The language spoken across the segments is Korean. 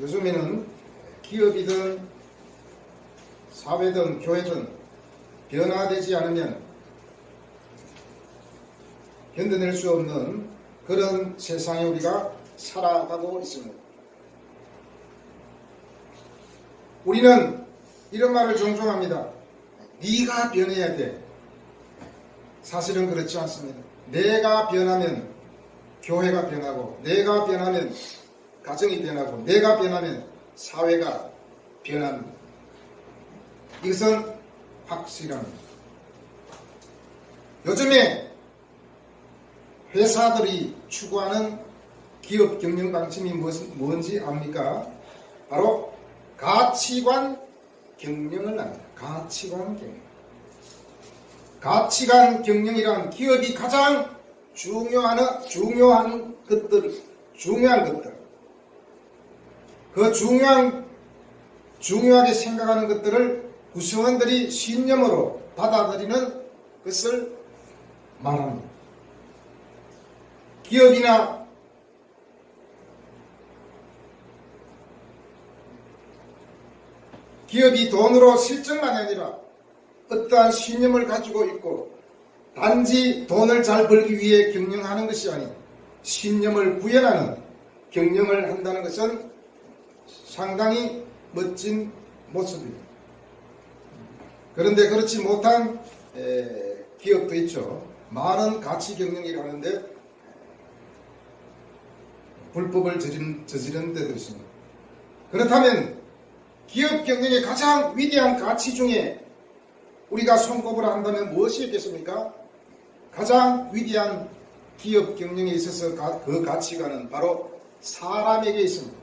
요즘에는 기업이든 사회든 교회든 변화되지 않으면 견뎌낼 수 없는 그런 세상에 우리가 살아가고 있습니다. 우리는 이런 말을 종종 합니다. 네가 변해야 돼. 사실은 그렇지 않습니다. 내가 변하면 교회가 변하고, 내가 변하면 가정이 변하고, 내가 변하면 사회가 변합니다. 이것은 확실합니다. 요즘에 회사들이 추구하는 기업 경영 방침이 뭔지 압니까? 바로 가치관 경영을 합니다. 가치관 경영. 가치관 경영이란 기업이 가장 중요한 것들, 그 중요하게 생각하는 것들을 구성원들이 신념으로 받아들이는 것을 말합니다. 기업이 돈으로 실적만이 아니라 어떠한 신념을 가지고 있고 단지 돈을 잘 벌기 위해 경영하는 것이 아닌 신념을 구현하는 경영을 한다는 것은 상당히 멋진 모습입니다. 그런데 그렇지 못한 기업도 있죠. 많은 가치 경영이라고 하는데 불법을 저지른 데도 있습니다. 그렇다면 기업 경영의 가장 위대한 가치 중에 우리가 손꼽으라 한다면 무엇이 있겠습니까? 가장 위대한 기업 경영에 있어서 그 가치관은 바로 사람에게 있습니다.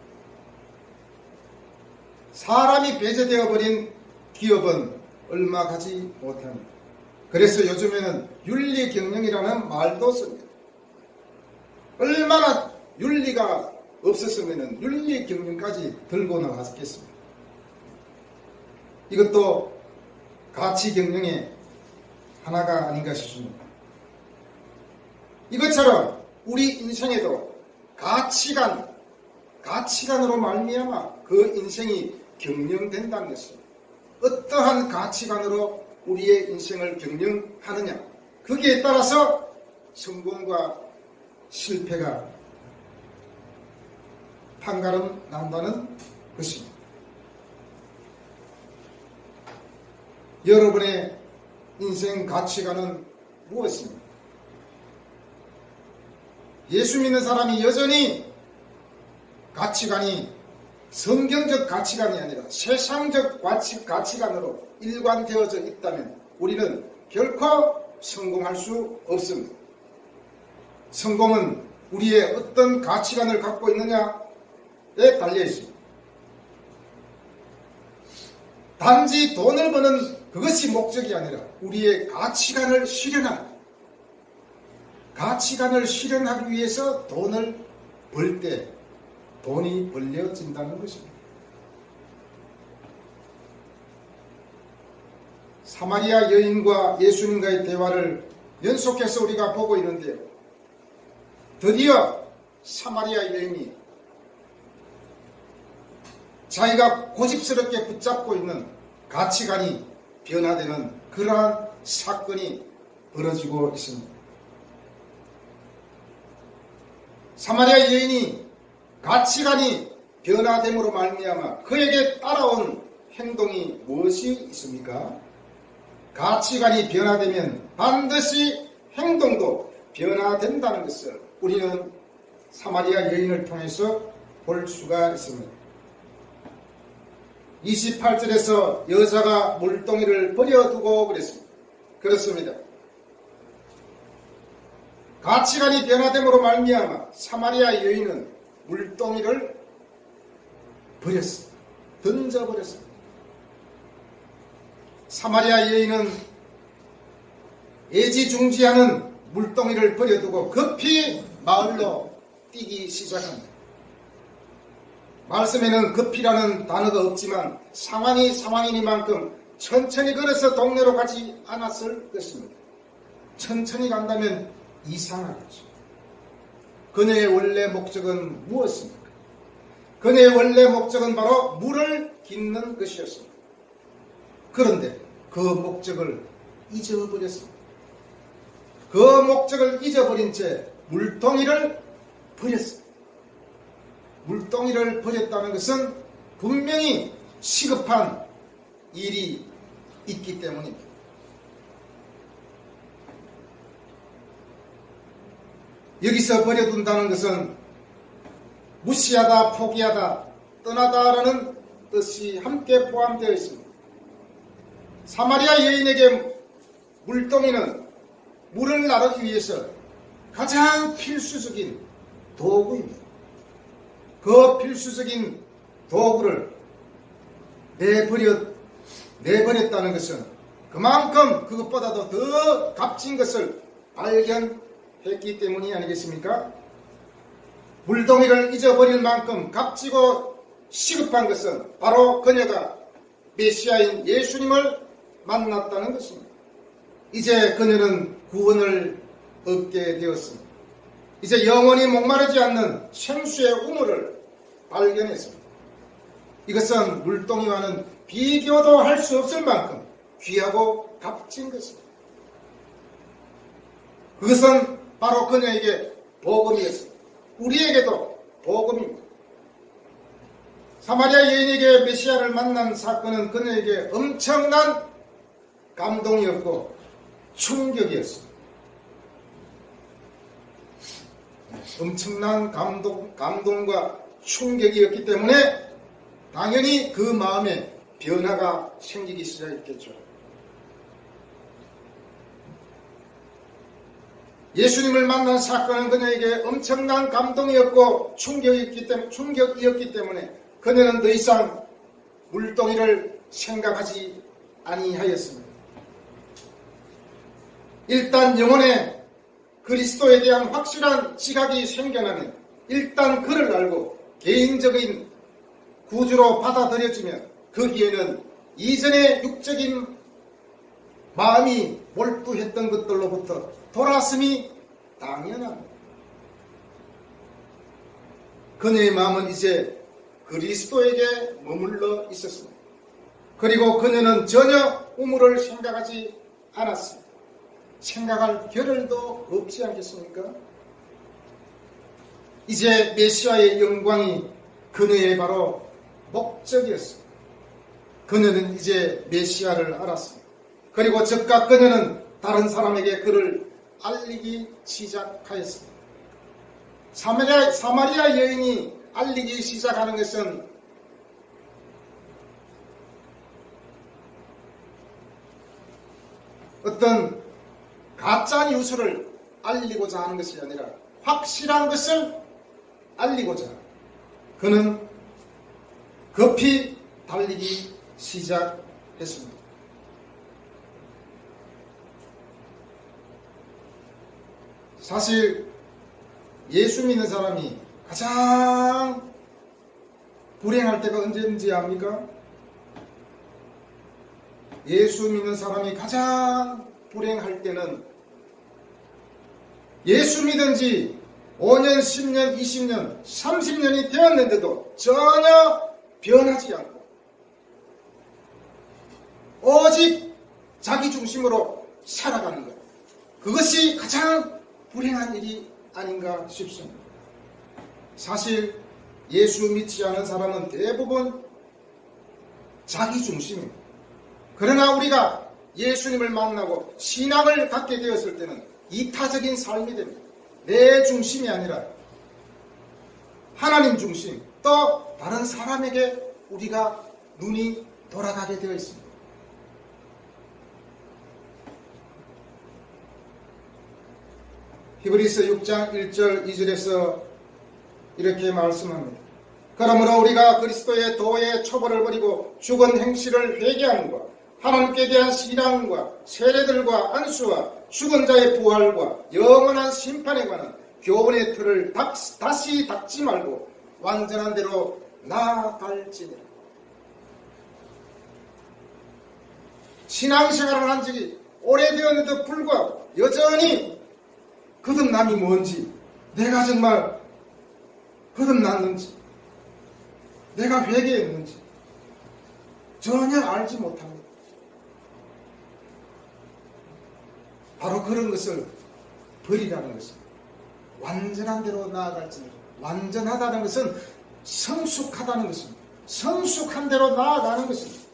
사람이 배제되어 버린 기업은 얼마 가지 못합니다. 그래서 요즘에는 윤리 경영이라는 말도 씁니다. 얼마나 윤리가 없었으면 윤리 경영까지 들고 나갔겠습니다. 이것도 가치 경영의 하나가 아닌가 싶습니다. 이것처럼 우리 인생에도 가치관으로 말미암아 그 인생이 경영된다는 것입니다. 어떠한 가치관으로 우리의 인생을 경영하느냐, 거기에 따라서 성공과 실패가 판가름 난다는 것입니다. 여러분의 인생 가치관은 무엇입니까? 예수 믿는 사람이 여전히 가치관이 성경적 가치관이 아니라 세상적 가치관으로 일관되어져 있다면 우리는 결코 성공할 수 없습니다. 성공은 우리의 어떤 가치관을 갖고 있느냐에 달려 있습니다. 단지 돈을 버는 그것이 목적이 아니라 우리의 가치관을 실현하기 위해서 돈을 벌 때 돈이 벌려진다는 것입니다. 사마리아 여인과 예수님과의 대화를 연속해서 우리가 보고 있는데요. 드디어 사마리아 여인이 자기가 고집스럽게 붙잡고 있는 가치관이 변화되는 그러한 사건이 벌어지고 있습니다. 사마리아 여인이 가치관이 변화됨으로 말미암아 그에게 따라온 행동이 무엇이 있습니까? 가치관이 변화되면 반드시 행동도 변화된다는 것을 우리는 사마리아 여인을 통해서 볼 수가 있습니다. 28절에서 여자가 물동이를 버려두고 그렇습니다. 가치관이 변화됨으로 말미암아 사마리아 여인은 물동이를 버렸습니다. 던져버렸습니다. 사마리아 여인은 애지중지하는 물동이를 버려두고 급히 마을로 뛰기 시작합니다. 말씀에는 급히라는 단어가 없지만 상황이니만큼 천천히 걸어서 동네로 가지 않았을 것입니다. 천천히 간다면 이상하겠죠. 그녀의 원래 목적은 무엇입니까? 그녀의 원래 목적은 바로 물을 깃는 것이었습니다. 그런데 그 목적을 잊어버렸습니다. 그 목적을 잊어버린 채 물동이를 버렸습니다. 물동이를 버렸다는 것은 분명히 시급한 일이 있기 때문입니다. 여기서 버려둔다는 것은 무시하다, 포기하다, 떠나다라는 뜻이 함께 포함되어 있습니다. 사마리아 여인에게 물동이는 물을 나르기 위해서 가장 필수적인 도구입니다. 그 필수적인 도구를 내버렸다는 것은 그만큼 그것보다도 더 값진 것을 발견했기 때문이 아니겠습니까? 물동이를 잊어버릴 만큼 값지고 시급한 것은 바로 그녀가 메시아인 예수님을 만났다는 것입니다. 이제 그녀는 구원을 얻게 되었습니다. 이제 영원히 목마르지 않는 생수의 우물을 발견했습니다. 이것은 물동이와는 비교도 할 수 없을 만큼 귀하고 값진 것입니다. 그것은 바로 그녀에게 복음이었습니다. 우리에게도 복음입니다. 사마리아 여인에게 메시아를 만난 사건은 그녀에게 엄청난 감동이었고 충격이었습니다. 엄청난 감동과 충격이었기 때문에 당연히 그 마음에 변화가 생기기 시작했겠죠. 예수님을 만난 사건은 그녀에게 엄청난 감동이었고 충격이었기 때문에 그녀는 더 이상 물동이를 생각하지 아니하였습니다. 일단 영혼에 그리스도에 대한 확실한 지각이 생겨나면 일단 그를 알고 개인적인 구주로 받아들여지면 거기에는 이전의 육적인 마음이 몰두했던 것들로부터 돌아왔음이 당연합니다. 그녀의 마음은 이제 그리스도에게 머물러 있었습니다. 그리고 그녀는 전혀 우물을 생각하지 않았습니다. 생각할 겨를도 없지 않겠습니까? 이제 메시아의 영광이 그녀의 바로 목적이었습니다. 그녀는 이제 메시아를 알았습니다. 그리고 즉각 그녀는 다른 사람에게 그를 알리기 시작하였습니다. 사마리아 여인이 알리기 시작하는 것은 어떤 가짜 뉴스를 알리고자 하는 것이 아니라 확실한 것을 알리고자 그는 급히 달리기 시작했습니다. 사실 예수 믿는 사람이 가장 불행할 때가 언제인지 압니까? 예수 믿는 사람이 가장 불행할 때는 예수 믿은 지 5년, 10년, 20년, 30년이 되었는데도 전혀 변하지 않고 오직 자기 중심으로 살아가는 것. 그것이 가장 불행한 일이 아닌가 싶습니다. 사실 예수 믿지 않은 사람은 대부분 자기 중심입니다. 그러나 우리가 예수님을 만나고 신앙을 갖게 되었을 때는 이타적인 삶이 됩니다. 내 중심이 아니라 하나님 중심, 또 다른 사람에게 우리가 눈이 돌아가게 되어 있습니다. 히브리서 6장 1절 2절에서 이렇게 말씀합니다. 그러므로 우리가 그리스도의 도의 초벌을 버리고 죽은 행실을 회개함과 하나님께 대한 신앙과 세례들과 안수와 죽은 자의 부활과 영원한 심판에 관한 교훈의 틀을 다시 닫지 말고 완전한 대로 나아갈지니라. 신앙생활을 한 지 오래되었는데도 불구하고 여전히 거듭남이 뭔지, 내가 정말 거듭났는지, 내가 회개했는지 전혀 알지 못합니다. 바로 그런 것을 버리라는 것입니다. 완전한 대로 나아갈지는, 완전하다는 것은 성숙하다는 것입니다. 성숙한 대로 나아가는 것입니다.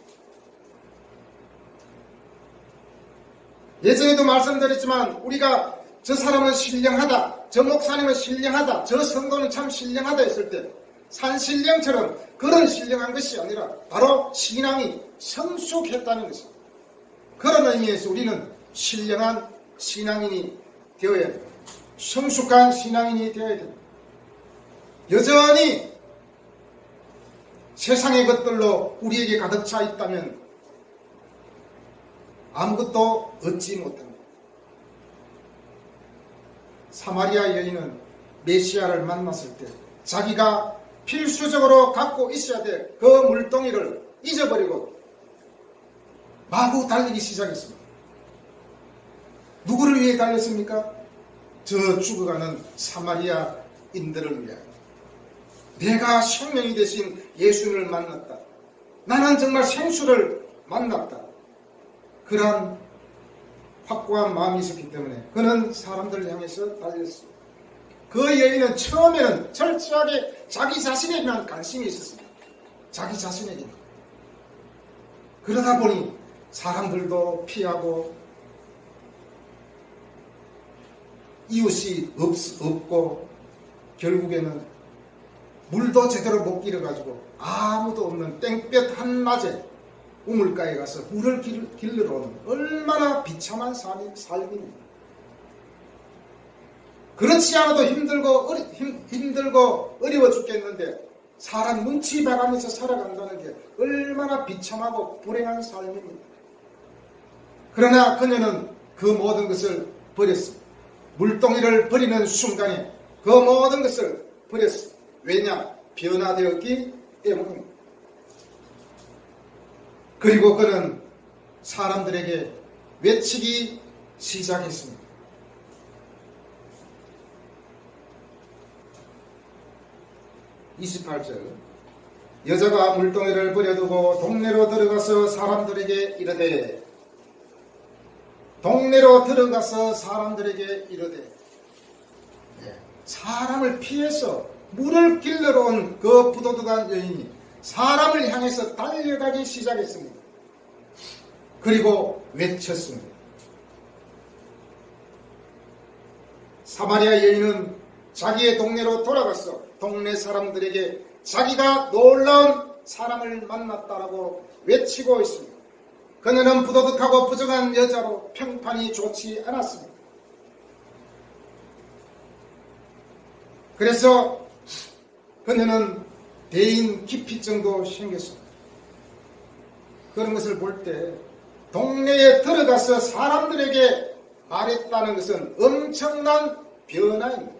예전에도 말씀드렸지만 우리가 저 사람은 신령하다, 저 목사님은 신령하다, 저 성도는 참 신령하다 했을 때 산신령처럼 그런 신령한 것이 아니라 바로 신앙이 성숙했다는 것입니다. 그런 의미에서 우리는 신령한 신앙인이 되어야 됩니다. 성숙한 신앙인이 되어야 됩니다. 여전히 세상의 것들로 우리에게 가득 차 있다면 아무것도 얻지 못합니다. 사마리아 여인은 메시아를 만났을 때 자기가 필수적으로 갖고 있어야 될 그 물동이를 잊어버리고 마구 달리기 시작했습니다. 누구를 위해 달렸습니까? 저 죽어가는 사마리아인들을 위하여. 내가 생명이 되신 예수님을 만났다. 나는 정말 생수를 만났다. 그러한 확고한 마음이 있었기 때문에 그는 사람들을 향해서 달렸습니다. 그 여인은 처음에는 철저하게 자기 자신에게만 관심이 있었습니다. 자기 자신에게만. 그러다 보니 사람들도 피하고 이웃이 없고 결국에는 물도 제대로 못 길어가지고 아무도 없는 땡볕 한낮에 우물가에 가서 물을 길러 오는 얼마나 비참한 삶입니다. 그렇지 않아도 힘들고 어려워 죽겠는데 사람 눈치 봐가면서 살아간다는 게 얼마나 비참하고 불행한 삶입니다. 그러나 그녀는 그 모든 것을 버렸습니다. 물동이를 버리는 순간에 그 모든 것을 버렸습니다. 왜냐? 변화되었기 때문입니다. 그리고 그는 사람들에게 외치기 시작했습니다. (28절) 여자가 물동이를 버려두고 동네로 들어가서 사람들에게 이르되 사람을 피해서 물을 길러러 온 그 부도덕한 여인이 사람을 향해서 달려가기 시작했습니다. 그리고 외쳤습니다. 사마리아 여인은 자기의 동네로 돌아가서 동네 사람들에게 자기가 놀라운 사람을 만났다라고 외치고 있습니다. 그녀는 부도덕하고 부정한 여자로 평판이 좋지 않았습니다. 그래서 그녀는 대인 기피증도 생겼습니다. 그런 것을 볼 때 동네에 들어가서 사람들에게 말했다는 것은 엄청난 변화입니다.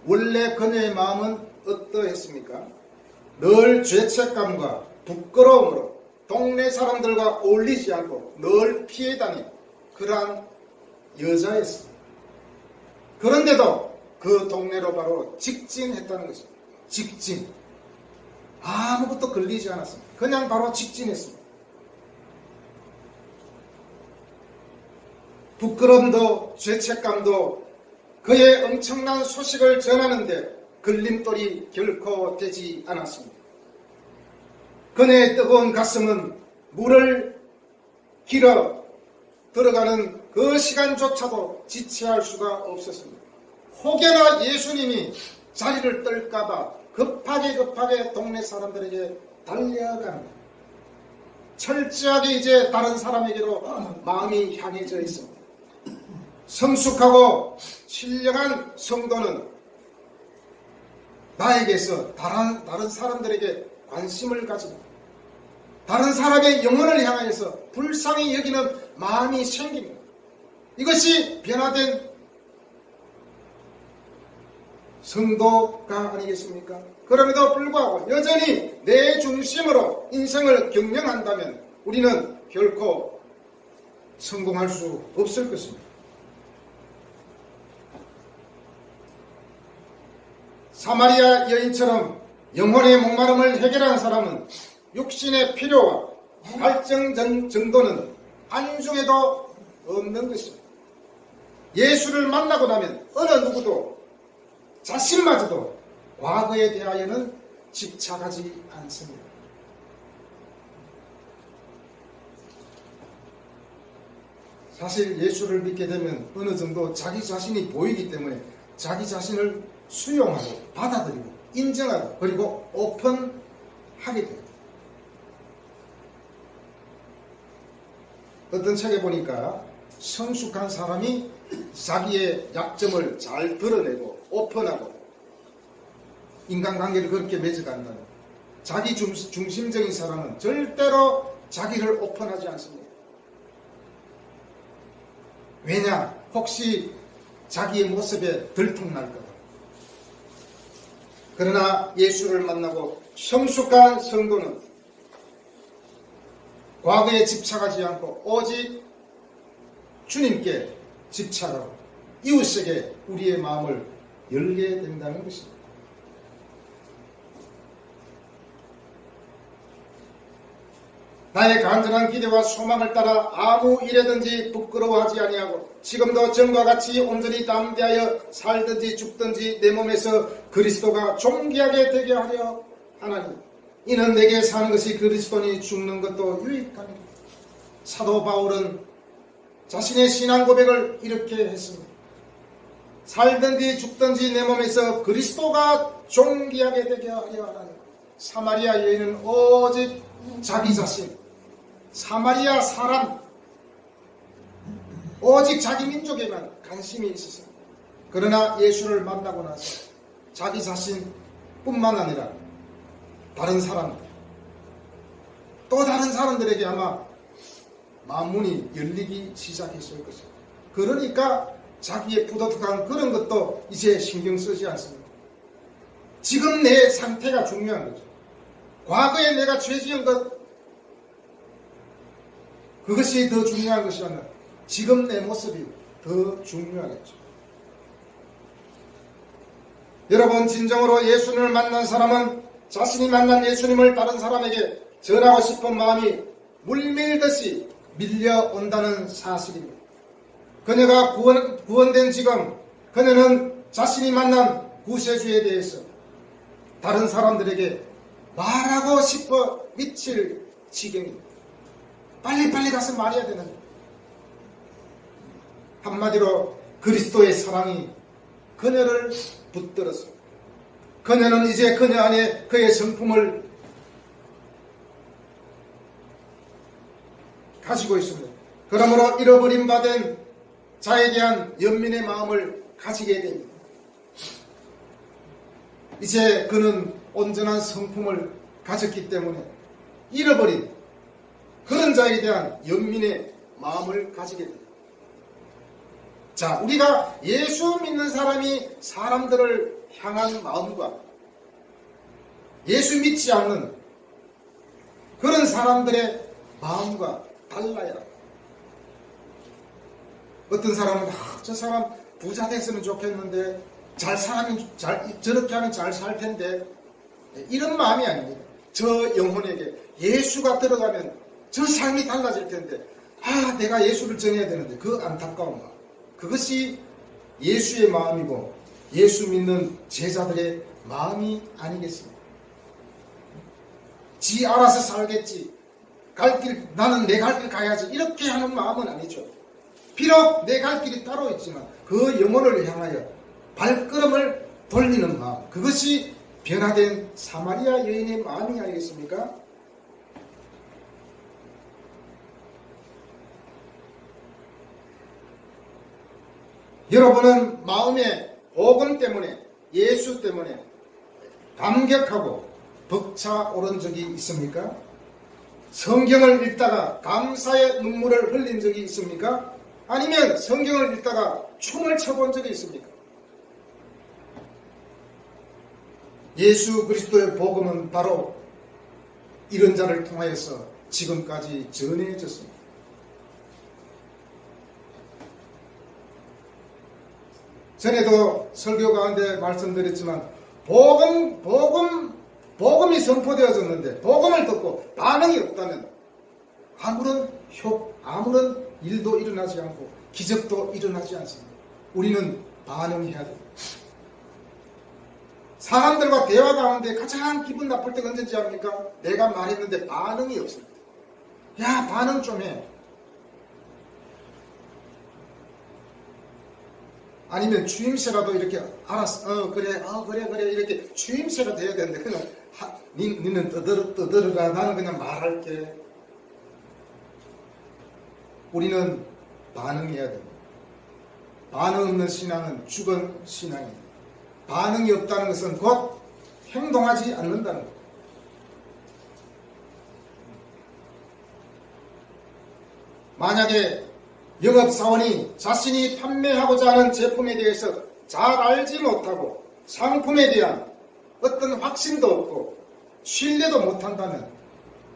원래 그녀의 마음은 어떠했습니까? 늘 죄책감과 부끄러움으로 동네 사람들과 어울리지 않고 늘 피해 다닌 그러한 여자였습니다. 그런데도 그 동네로 바로 직진했다는 것입니다. 직진. 아무것도 걸리지 않았습니다. 그냥 바로 직진했습니다. 부끄러움도 죄책감도 그의 엄청난 소식을 전하는데 걸림돌이 결코 되지 않았습니다. 그녀의 뜨거운 가슴은 물을 길어 들어가는 그 시간조차도 지체할 수가 없었습니다. 혹여나 예수님이 자리를 뜰까봐 급하게 동네 사람들에게 달려갑니다. 철저하게 이제 다른 사람에게로 마음이 향해져 있습니다. 성숙하고 신령한 성도는 나에게서 다른 사람들에게 관심을 가집니다. 다른 사람의 영혼을 향하여서 불쌍히 여기는 마음이 생깁니다. 이것이 변화된 성도가 아니겠습니까? 그럼에도 불구하고 여전히 내 중심으로 인생을 경영한다면 우리는 결코 성공할 수 없을 것입니다. 사마리아 여인처럼 영혼의 목마름을 해결한 사람은 육신의 필요와 발정 정도는 안중에도 없는 것입니다. 예수를 만나고 나면 어느 누구도 자신마저도 과거에 대하여는 집착하지 않습니다. 사실 예수를 믿게 되면 어느 정도 자기 자신이 보이기 때문에 자기 자신을 수용하고 받아들이고 인정하고 그리고 오픈하게 돼요. 어떤 책에 보니까 성숙한 사람이 자기의 약점을 잘 드러내고 오픈하고 인간관계를 그렇게 맺어간다는, 자기 중심적인 사람은 절대로 자기를 오픈하지 않습니다. 왜냐? 혹시 자기의 모습에 들통날까봐. 그러나 예수를 만나고 성숙한 성도는 과거에 집착하지 않고 오직 주님께 집착하고 이웃에게 우리의 마음을 열게 된다는 것입니다. 나의 간절한 기대와 소망을 따라 아무 일에든지 부끄러워하지 아니하고 지금도 전과 같이 온전히 담대하여 살든지 죽든지 내 몸에서 그리스도가 존귀하게 되게 하려 하나니 이는 내게 사는 것이 그리스도니 죽는 것도 유익하니라. 사도 바울은 자신의 신앙 고백을 이렇게 했습니다. 살든지 죽든지 내 몸에서 그리스도가 존귀하게 되게 하려 하나니. 사마리아 여인은 오직 자기 자신, 사마리아 사람, 오직 자기 민족에만 관심이 있었습니다. 그러나 예수를 만나고 나서 자기 자신뿐만 아니라 다른 사람, 또 다른 사람들에게 아마 마음문이 열리기 시작했을 것입니다. 그러니까 자기의 부도덕한 그런 것도 이제 신경 쓰지 않습니다. 지금 내 상태가 중요한 거죠. 과거에 내가 죄 지은 것, 그것이 더 중요한 것이 아니라 지금 내 모습이 더 중요하겠죠. 여러분, 진정으로 예수님을 만난 사람은 자신이 만난 예수님을 다른 사람에게 전하고 싶은 마음이 물밀듯이 밀려온다는 사실입니다. 그녀가 구원된 지금 그녀는 자신이 만난 구세주에 대해서 다른 사람들에게 말하고 싶어 미칠 지경입니다. 빨리빨리 가서 말해야 되는데, 한마디로 그리스도의 사랑이 그녀를 붙들었습니다. 그녀는 이제 그녀 안에 그의 성품을 가지고 있습니다. 그러므로 잃어버림 받은 자에 대한 연민의 마음을 가지게 됩니다. 이제 그는 온전한 성품을 가졌기 때문에 잃어버린 그런 자에 대한 연민의 마음을 가지게 됩니다. 자, 우리가 예수 믿는 사람이 사람들을 향한 마음과 예수 믿지 않는 그런 사람들의 마음과 달라야 합니다. 어떤 사람은 저 사람 부자 됐으면 좋겠는데 저렇게 하면 잘 살 텐데, 이런 마음이 아닙니다. 저 영혼에게 예수가 들어가면 저 삶이 달라질 텐데, 내가 예수를 전해야 되는데, 그 안타까운 마음, 그것이 예수의 마음이고 예수 믿는 제자들의 마음이 아니겠습니까? 지 알아서 살겠지, 나는 내 갈 길 가야지, 이렇게 하는 마음은 아니죠. 비록 내 갈 길이 따로 있지만 그 영혼을 향하여 발걸음을 돌리는 마음, 그것이 변화된 사마리아 여인의 마음이 아니겠습니까? 여러분은 마음의 복음 때문에, 예수 때문에 감격하고 벅차오른 적이 있습니까? 성경을 읽다가 감사의 눈물을 흘린 적이 있습니까? 아니면 성경을 읽다가 춤을 춰본 적이 있습니까? 예수 그리스도의 복음은 바로 이런 자를 통하여서 지금까지 전해졌습니다. 전에도 설교 가운데 말씀드렸지만 복음이 선포되어졌는데 복음을 듣고 반응이 없다면 아무런 일도 일어나지 않고 기적도 일어나지 않습니다. 우리는 반응해야 됩니다. 사람들과 대화 가운데 가장 기분 나쁠 때가 언제인지 압니까? 내가 말했는데 반응이 없을 때. 야, 반응 좀 해. 아니면 주임새라도 이렇게 알았어, 그래 이렇게 주임새라도 해야 되는데 그냥 니는 떠들어라, 나는 그냥 말할게. 우리는 반응해야 됩니다. 반응 없는 신앙은 죽은 신앙입니다. 반응이 없다는 것은 곧 행동하지 않는다는 것. 만약에 영업사원이 자신이 판매하고자 하는 제품에 대해서 잘 알지 못하고 상품에 대한 어떤 확신도 없고 신뢰도 못한다면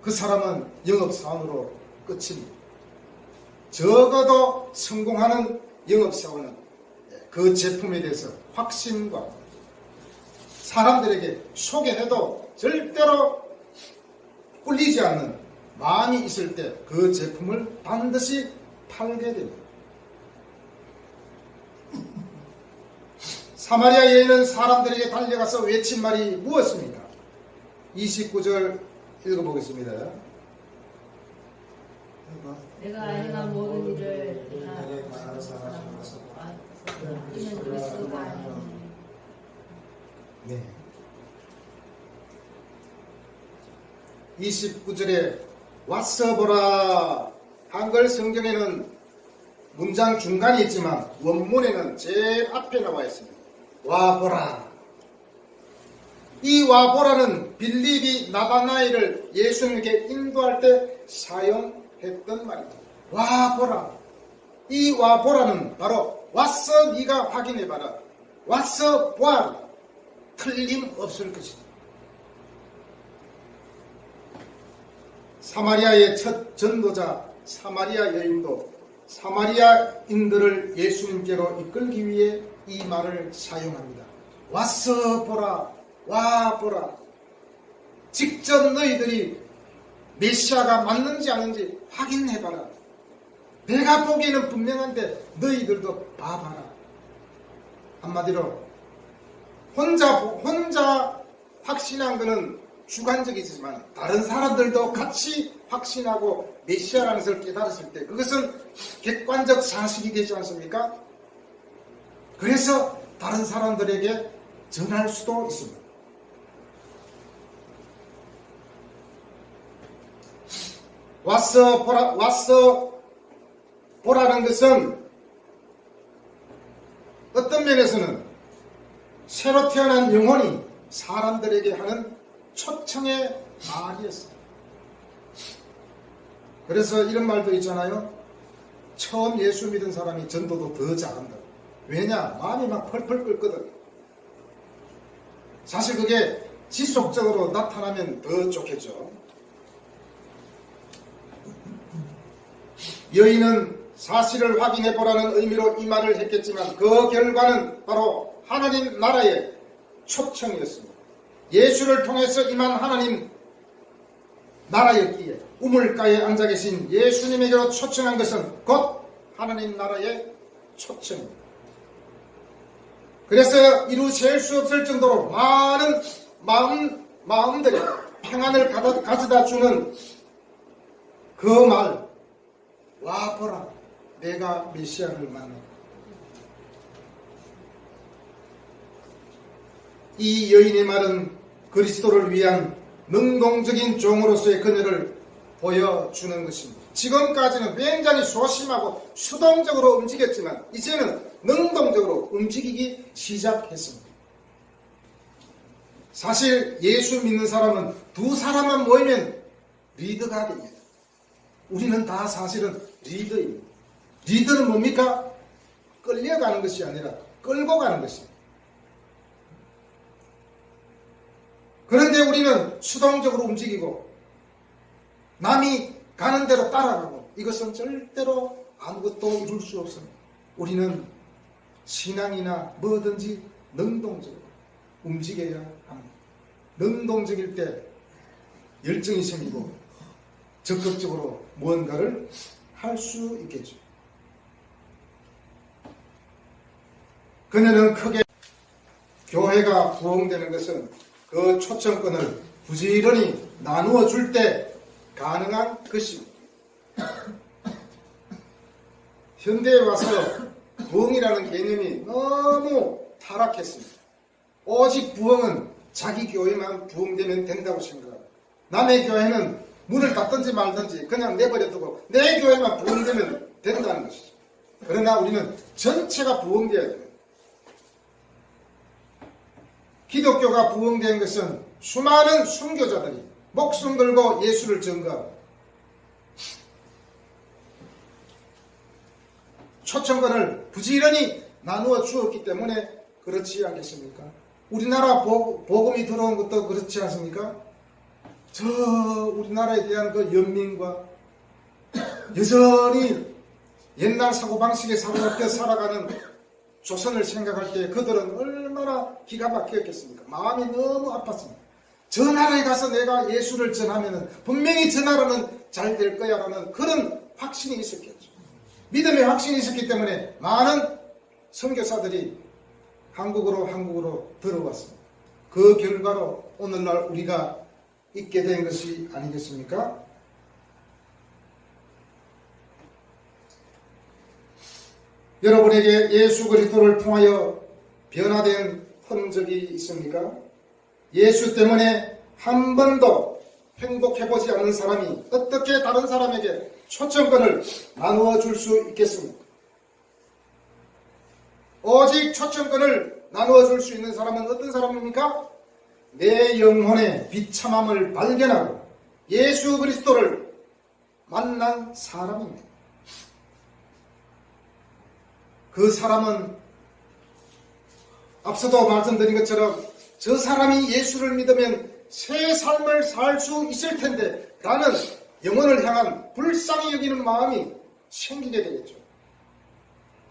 그 사람은 영업사원으로 끝입니다. 적어도 성공하는 영업사원은 그 제품에 대해서 확신과 사람들에게 소개해도 절대로 꿀리지 않는 마음이 있을 때 그 제품을 반드시 팔게 됩니다. 사마리아 여인은 사람들에게 달려가서 외친 말이 무엇입니까? 29절 읽어보겠습니다. 내가 행한 모든 일을 다 이는 그리스도가 아니오니. 네. 29절에 왔어 보라. 한글 성경에는 문장 중간이 있지만 원문에는 제일 앞에 나와 있습니다. 와 보라. 이 와 보라는 빌립이 나다나엘을 예수님께 인도할 때 사용했던 말입니다. 와 보라. 이 와 보라는 바로 왔어 네가 확인해봐라. 왔어 보아라. 틀림없을 것이다. 사마리아의 첫 전도자 사마리아 여인도 사마리아인들을 예수님께로 이끌기 위해 이 말을 사용합니다. 왔어 보라. 와 보라. 직접 너희들이 메시아가 맞는지 아닌지 확인해봐라. 내가 보기에는 분명한데 너희들도 봐봐라. 한마디로 혼자 확신한 것은 주관적이지만 다른 사람들도 같이 확신하고 메시아라는 것을 깨달았을 때 그것은 객관적 사실이 되지 않습니까? 그래서 다른 사람들에게 전할 수도 있습니다. 왔어 보라는 것은 어떤 면에서는 새로 태어난 영혼이 사람들에게 하는 초청의 말이었어요. 그래서 이런 말도 있잖아요. 처음 예수 믿은 사람이 전도도 더 잘한다. 왜냐? 마음이 막 펄펄 끓거든. 사실 그게 지속적으로 나타나면 더 좋겠죠. 여인은 사실을 확인해보라는 의미로 이 말을 했겠지만 그 결과는 바로 하나님 나라의 초청이었습니다. 예수를 통해서 임한 하나님 나라였기에 우물가에 앉아 계신 예수님에게로 초청한 것은 곧 하나님 나라의 초청입니다. 그래서 이루실 수 없을 정도로 많은 마음들이 평안을 가져다 주는 그 말, 와 보라 내가 메시아를 만났다. 이 여인의 말은 그리스도를 위한 능동적인 종으로서의 그녀를 보여주는 것입니다. 지금까지는 굉장히 소심하고 수동적으로 움직였지만 이제는 능동적으로 움직이기 시작했습니다. 사실 예수 믿는 사람은 두 사람만 모이면 리더가 됩니다. 우리는 다 사실은 리더입니다. 리더는 뭡니까? 끌려가는 것이 아니라 끌고 가는 것입니다. 그런데 우리는 수동적으로 움직이고 남이 가는 대로 따라가고 이것은 절대로 아무것도 이룰 수 없습니다. 우리는 신앙이나 뭐든지 능동적으로 움직여야 합니다. 능동적일 때 열정이 생기고 적극적으로 무언가를 할 수 있겠죠. 그녀는 크게 교회가 부흥되는 것은 그 초청권을 부지런히 나누어 줄 때 가능한 것입니다. 현대에 와서 부흥이라는 개념이 너무 타락했습니다. 오직 부흥은 자기 교회만 부흥되면 된다고 생각합니다. 남의 교회는 문을 닫든지 말든지 그냥 내버려두고 내 교회만 부흥되면 된다는 것이죠. 그러나 우리는 전체가 부흥되어야 됩니다. 기독교가 부흥된 것은 수많은 순교자들이 목숨 걸고 예수를 증거하고 초청권을 부지런히 나누어 주었기 때문에 그렇지 않겠습니까? 우리나라 복음이 들어온 것도 그렇지 않습니까? 저 우리나라에 대한 그 연민과 여전히 옛날 사고방식에 사로잡혀 살아가는 조선을 생각할 때 그들은 얼마나 기가 막혔겠습니까? 마음이 너무 아팠습니다. 저 나라에 가서 내가 예수를 전하면 분명히 저 나라는 잘 될 거야 라는 그런 확신이 있었겠죠. 믿음의 확신이 있었기 때문에 많은 선교사들이 한국으로 들어왔습니다. 그 결과로 오늘날 우리가 있게 된 것이 아니겠습니까? 여러분에게 예수 그리스도를 통하여 변화된 흔적이 있습니까? 예수 때문에 한 번도 행복해보지 않는 사람이 어떻게 다른 사람에게 초청권을 나누어 줄 수 있겠습니까? 오직 초청권을 나누어 줄 수 있는 사람은 어떤 사람입니까? 내 영혼의 비참함을 발견하고 예수 그리스도를 만난 사람입니다. 그 사람은 앞서도 말씀드린 것처럼 저 사람이 예수를 믿으면 새 삶을 살 수 있을 텐데 라는 영혼을 향한 불쌍히 여기는 마음이 생기게 되겠죠.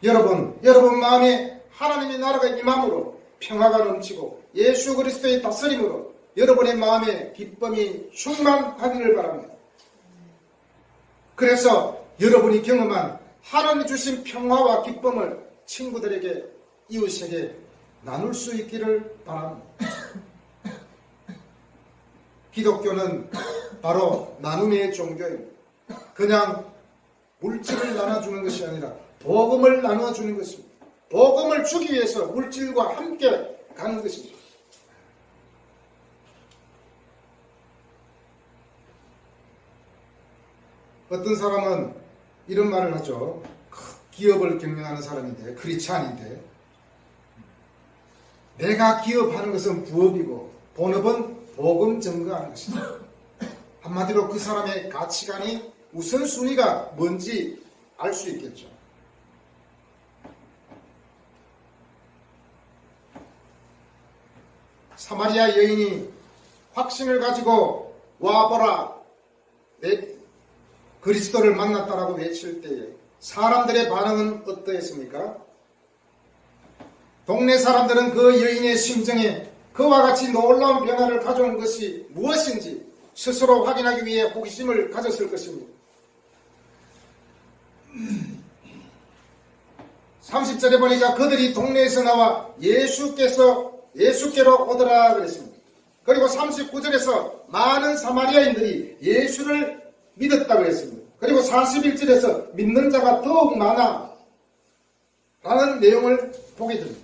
여러분 마음에 하나님의 나라가 임함으로 평화가 넘치고 예수 그리스도의 다스림으로 여러분의 마음에 기쁨이 충만하기를 바랍니다. 그래서 여러분이 경험한 하나님 주신 평화와 기쁨을 친구들에게 이웃에게 나눌 수 있기를 바랍니다. 기독교는 바로 나눔의 종교입니다. 그냥 물질을 나눠주는 것이 아니라 복음을 나눠주는 것입니다. 복음을 주기 위해서 물질과 함께 가는 것이죠. 어떤 사람은 이런 말을 하죠. 기업을 경영하는 사람인데 크리스찬인데 내가 기업하는 것은 부업이고 본업은 복음 증거하는 것이다. 한마디로 그 사람의 가치관이 우선순위가 뭔지 알 수 있겠죠. 사마리아 여인이 확신을 가지고 와보라 그리스도를 만났다라고 외칠 때에 사람들의 반응은 어떠했습니까? 동네 사람들은 그 여인의 심정에 그와 같이 놀라운 변화를 가져온 것이 무엇인지 스스로 확인하기 위해 호기심을 가졌을 것입니다. 30절에 보니까 그들이 동네에서 나와 예수께로 오더라 그랬습니다. 그리고 39절에서 많은 사마리아인들이 예수를 믿었다고 했습니다. 그리고 41절에서 믿는 자가 더욱 많아 라는 내용을 보게 됩니다.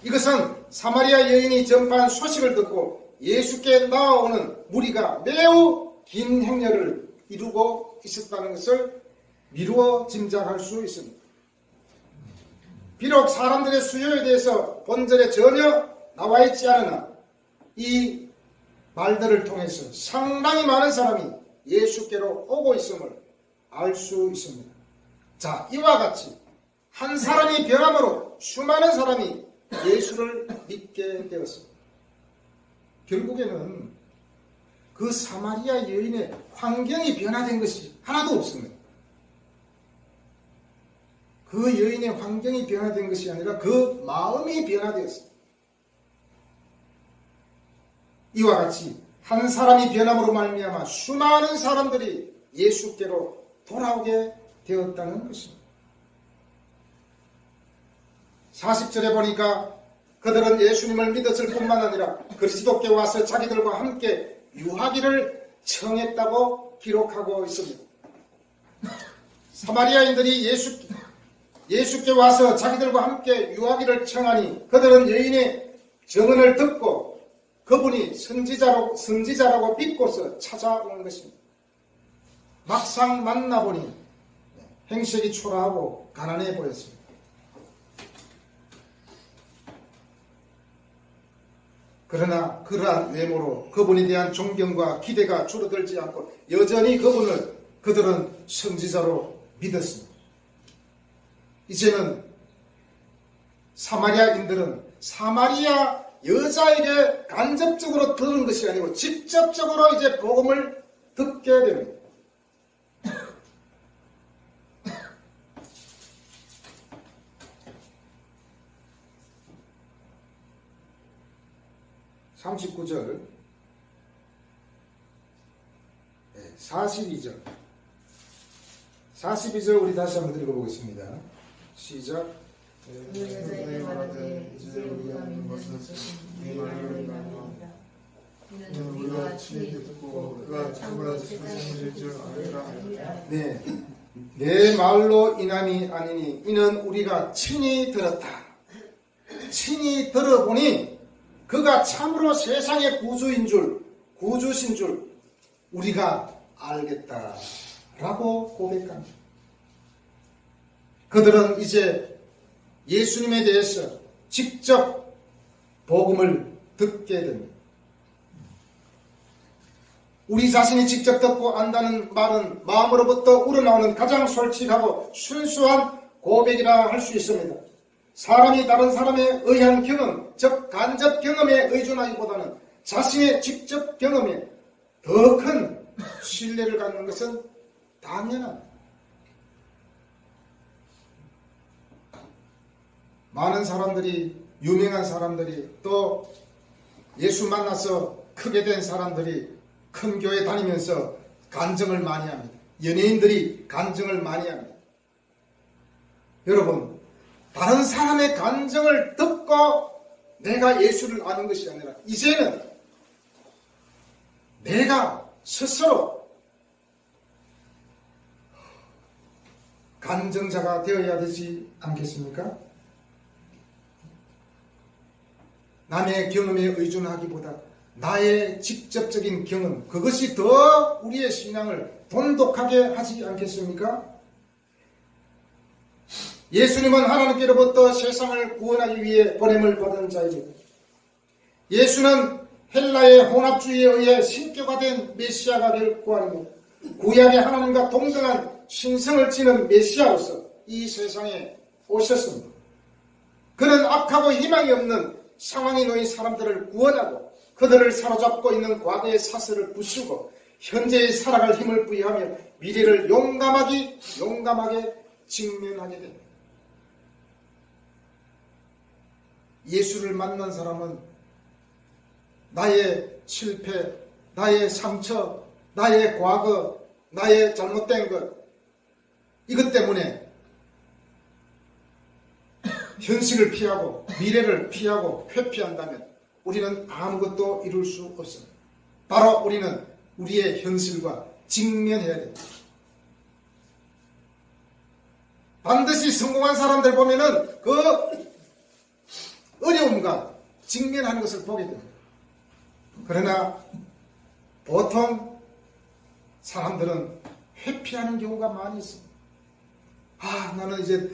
이것은 사마리아 여인이 전파한 소식을 듣고 예수께 나아오는 무리가 매우 긴 행렬을 이루고 있었다는 것을 미루어 짐작할 수 있습니다. 비록 사람들의 수요에 대해서 본절에 전혀 나와 있지 않으나 이 말들을 통해서 상당히 많은 사람이 예수께로 오고 있음을 알 수 있습니다. 자, 이와 같이 한 사람이 변함으로 수많은 사람이 예수를 믿게 되었습니다. 결국에는 그 사마리아 여인의 환경이 변화된 것이 하나도 없습니다. 그 여인의 환경이 변화된 것이 아니라 그 마음이 변화되었습니다. 이와 같이 한 사람이 변함으로 말미암아 수많은 사람들이 예수께로 돌아오게 되었다는 것입니다. 40절에 보니까 그들은 예수님을 믿었을 뿐만 아니라 그리스도께 와서 자기들과 함께 유하기를 청했다고 기록하고 있습니다. 사마리아인들이 예수께 와서 자기들과 함께 유하기를 청하니 그들은 여인의 증언을 듣고 그분이 선지자라고 믿고서 찾아온 것입니다. 막상 만나보니 행색이 초라하고 가난해 보였습니다. 그러나 그러한 외모로 그분에 대한 존경과 기대가 줄어들지 않고 여전히 그들은 선지자로 믿었습니다. 이제는 사마리아인들은 사마리아 여자에게 간접적으로 들은 것이 아니고 직접적으로 이제 복음을 듣게 됩니다. (39절) 42절 우리 다시 한번 읽어보겠습니다. 시작. 그 여자에게 말하되 이제 우리가 믿는 것은 네 말로 인함이니라. 이는 우리가 친히 듣고 그가 참으로 세상에 이를 줄 알리라. 네, 내 말로 인함이 아니니 이는 우리가 친히 들었다. 친히 들어보니 그가 참으로 세상의 구주신 줄 우리가 알겠다라고 고백합니다. 그들은 이제 예수님에 대해서 직접 복음을 듣게 됩니다. 우리 자신이 직접 듣고 안다는 말은 마음으로부터 우러나오는 가장 솔직하고 순수한 고백이라 할 수 있습니다. 사람이 다른 사람에 의한 경험, 즉 간접 경험에 의존하기보다는 자신의 직접 경험에 더 큰 신뢰를 갖는 것은 당연합니다. 많은 사람들이, 유명한 사람들이, 또 예수 만나서 크게 된 사람들이 큰 교회 다니면서 간증을 많이 합니다. 연예인들이 간증을 많이 합니다. 여러분, 다른 사람의 간증을 듣고 내가 예수를 아는 것이 아니라 이제는 내가 스스로 간증자가 되어야 되지 않겠습니까? 남의 경험에 의존하기보다 나의 직접적인 경험, 그것이 더 우리의 신앙을 돈독하게 하지 않겠습니까? 예수님은 하나님께로부터 세상을 구원하기 위해 보냄을 받은 자입니다. 예수는 헬라의 혼합주의에 의해 신격화 된 메시아가 결코 아닙니다. 구약의 하나님과 동등한 신성을 지닌 메시아로서 이 세상에 오셨습니다. 그는 악하고 희망이 없는 상황에 놓인 사람들을 구원하고 그들을 사로잡고 있는 과거의 사슬을 부수고 현재의 살아갈 힘을 부여하며 미래를 용감하게 직면하게 됩니다. 예수를 만난 사람은 나의 실패, 나의 상처, 나의 과거, 나의 잘못된 것, 이것 때문에 현실을 피하고 미래를 피하고 회피한다면 우리는 아무것도 이룰 수 없습니다. 바로 우리는 우리의 현실과 직면해야 됩니다. 반드시 성공한 사람들 보면은 그 어려움과 직면하는 것을 보게 됩니다. 그러나 보통 사람들은 회피하는 경우가 많이 있습니다. 나는 이제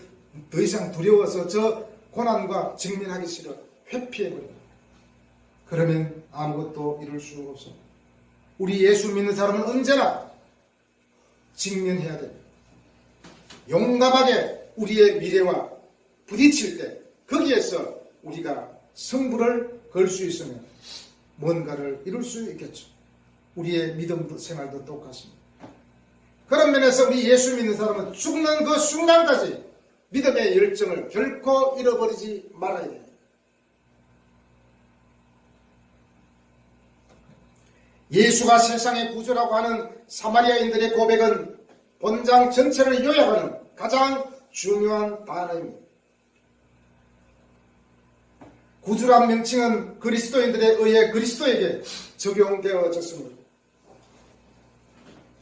더 이상 두려워서 저 고난과 직면하기 싫어. 회피해버립니다. 그러면 아무것도 이룰 수 없습니다. 우리 예수 믿는 사람은 언제나 직면해야 됩니다. 용감하게 우리의 미래와 부딪힐 때 거기에서 우리가 승부를 걸 수 있으면 뭔가를 이룰 수 있겠죠. 우리의 믿음 생활도 똑같습니다. 그런 면에서 우리 예수 믿는 사람은 죽는 그 순간까지 믿음의 열정을 결코 잃어버리지 말아야 됩니다. 예수가 세상의 구주라고 하는 사마리아인들의 고백은 본장 전체를 요약하는 가장 중요한 단어입니다. 구주란 명칭은 그리스도인들에 의해 그리스도에게 적용되어졌습니다.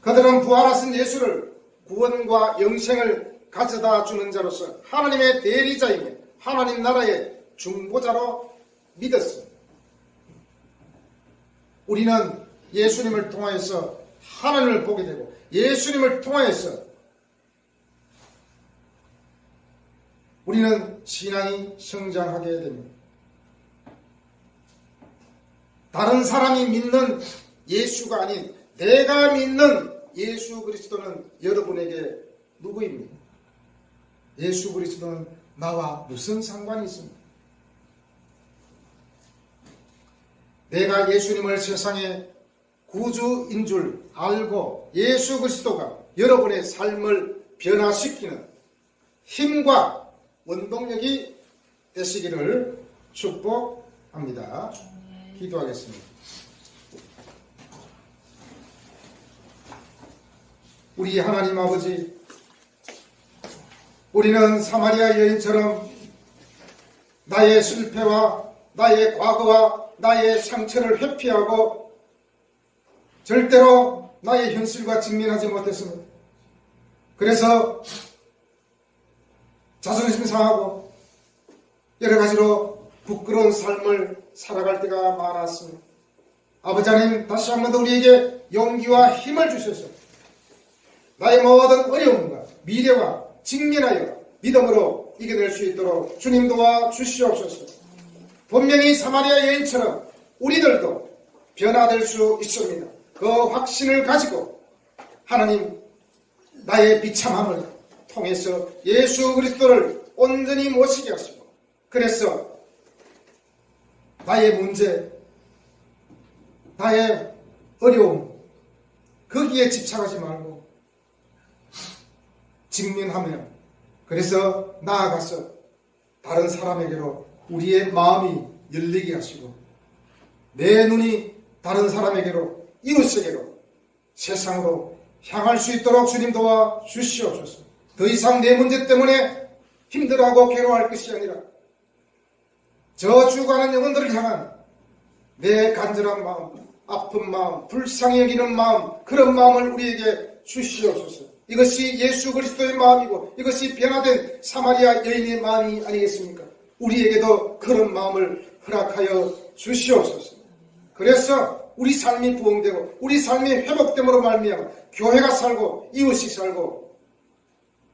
그들은 부활하신 예수를 구원과 영생을 가져다 주는 자로서 하나님의 대리자이며 하나님 나라의 중보자로 믿었습니다. 우리는 예수님을 통하여서 하나님을 보게 되고 예수님을 통하여서 우리는 신앙이 성장하게 됩니다. 다른 사람이 믿는 예수가 아닌 내가 믿는 예수 그리스도는 여러분에게 누구입니까? 예수 그리스도는 나와 무슨 상관이 있습니까? 내가 예수님을 세상의 구주인 줄 알고 예수 그리스도가 여러분의 삶을 변화시키는 힘과 원동력이 되시기를 축복합니다. 기도하겠습니다. 우리 하나님 아버지, 우리는 사마리아 여인처럼 나의 실패와 나의 과거와 나의 상처를 회피하고 절대로 나의 현실과 직면하지 못했습니다. 그래서 자존심 상하고 여러 가지로 부끄러운 삶을 살아갈 때가 많았습니다. 아버지 하나님, 다시 한 번 더 우리에게 용기와 힘을 주셔서 나의 모든 어려움과 미래와 직면하여 믿음으로 이겨낼 수 있도록 주님 도와 주시옵소서. 분명히 사마리아 여인처럼 우리들도 변화될 수 있습니다. 그 확신을 가지고 하나님, 나의 비참함을 통해서 예수 그리스도를 온전히 모시게 하시고, 그래서 나의 문제, 나의 어려움, 거기에 집착하지 말고 직면하며, 그래서 나아가서 다른 사람에게로 우리의 마음이 열리게 하시고 내 눈이 다른 사람에게로, 이웃에게로, 세상으로 향할 수 있도록 주님 도와 주시옵소서. 더 이상 내 문제 때문에 힘들어하고 괴로워할 것이 아니라 저주가는 영혼들을 향한 내 간절한 마음, 아픈 마음, 불쌍히 여기는 마음, 그런 마음을 우리에게 주시옵소서. 이것이 예수 그리스도의 마음이고 이것이 변화된 사마리아 여인의 마음이 아니겠습니까? 우리에게도 그런 마음을 허락하여 주시옵소서. 그래서 우리 삶이 부흥되고 우리 삶이 회복됨으로 말미암아 교회가 살고 이웃이 살고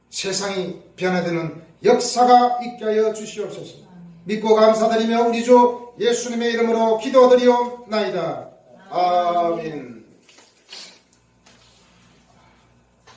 세상이 변화되는 역사가 있게 하여 주시옵소서. 믿고 감사드리며 우리 주 예수님의 이름으로 기도드리옵나이다. 아멘.